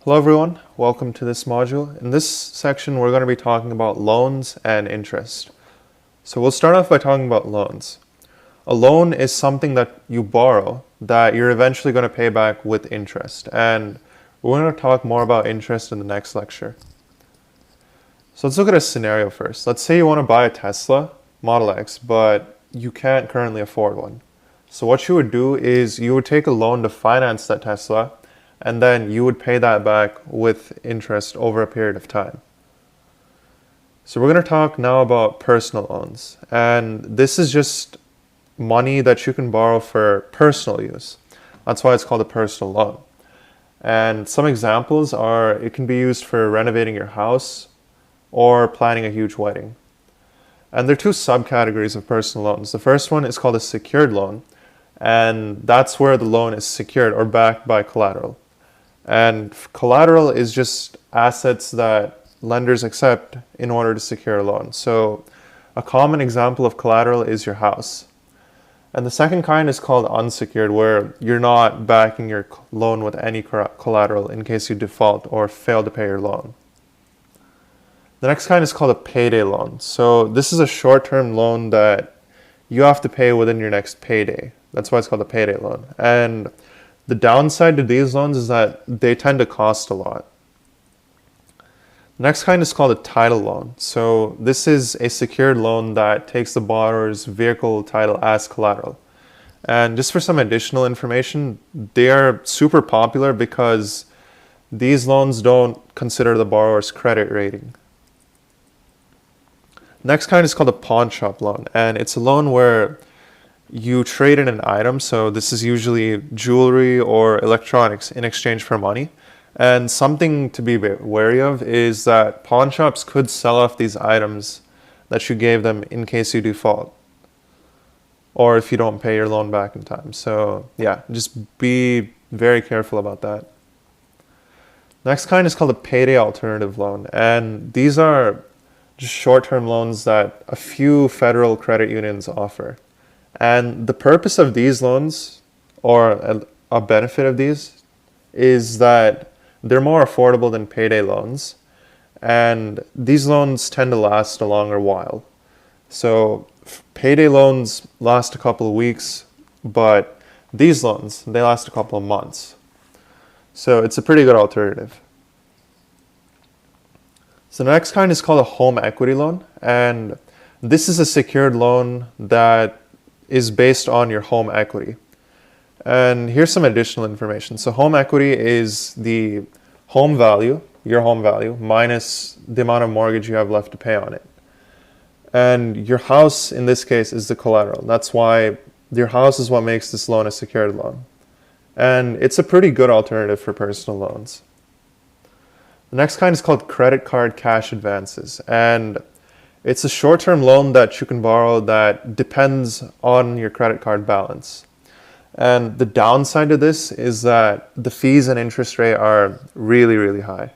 Hello everyone, welcome to this module. In this section we're going to be talking about loans and interest. So we'll start off by talking about loans. A loan is something that you borrow that you're eventually going to pay back with interest, and we're going to talk more about interest in the next lecture. So let's look at a scenario first. Let's say you want to buy a Tesla Model X, but you can't currently afford one. So what you would do is you would take a loan to finance that Tesla, and then you would pay that back with interest over a period of time. So we're going to talk now about personal loans, and this is just money that you can borrow for personal use. That's why it's called a personal loan. And some examples are it can be used for renovating your house or planning a huge wedding. And there are two subcategories of personal loans. The first one is called a secured loan, and that's where the loan is secured or backed by collateral. And collateral is just assets that lenders accept in order to secure a loan. So a common example of collateral is your house. And the second kind is called unsecured, where you're not backing your loan with any collateral in case you default or fail to pay your loan. The next kind is called a payday loan. So this is a short-term loan that you have to pay within your next payday. That's why it's called a payday loan. And the downside to these loans is that they tend to cost a lot. The next kind is called a title loan. So this is a secured loan that takes the borrower's vehicle title as collateral. And just for some additional information, they are super popular because these loans don't consider the borrower's credit rating. Next kind is called a pawn shop loan, and it's a loan where you trade in an item, so this is usually jewelry or electronics, in exchange for money. And something to be wary of is that pawn shops could sell off these items that you gave them in case you default, or if you don't pay your loan back in time. So yeah, just be very careful about that. Next kind is called a payday alternative loan, and these are just short-term loans that a few federal credit unions offer. And the purpose of these loans, or a benefit of these, is that they're more affordable than payday loans. And these loans tend to last a longer while. So payday loans last a couple of weeks, but these loans, they last a couple of months. So it's a pretty good alternative. So the next kind is called a home equity loan. And this is a secured loan that is based on your home equity. And here's some additional information. So home equity is the home value, your home value, minus the amount of mortgage you have left to pay on it. And your house, in this case, is the collateral. That's why your house is what makes this loan a secured loan. And it's a pretty good alternative for personal loans. The next kind is called credit card cash advances. And it's a short-term loan that you can borrow that depends on your credit card balance. And the downside to this is that the fees and interest rate are really, really high.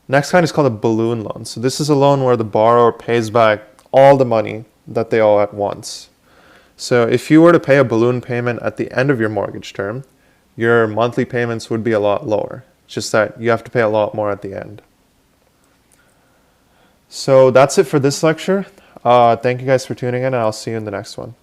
Next kind is called a balloon loan. So this is a loan where the borrower pays back all the money that they owe at once. So if you were to pay a balloon payment at the end of your mortgage term, your monthly payments would be a lot lower. It's just that you have to pay a lot more at the end. So that's it for this lecture. Thank you guys for tuning in, and I'll see you in the next one.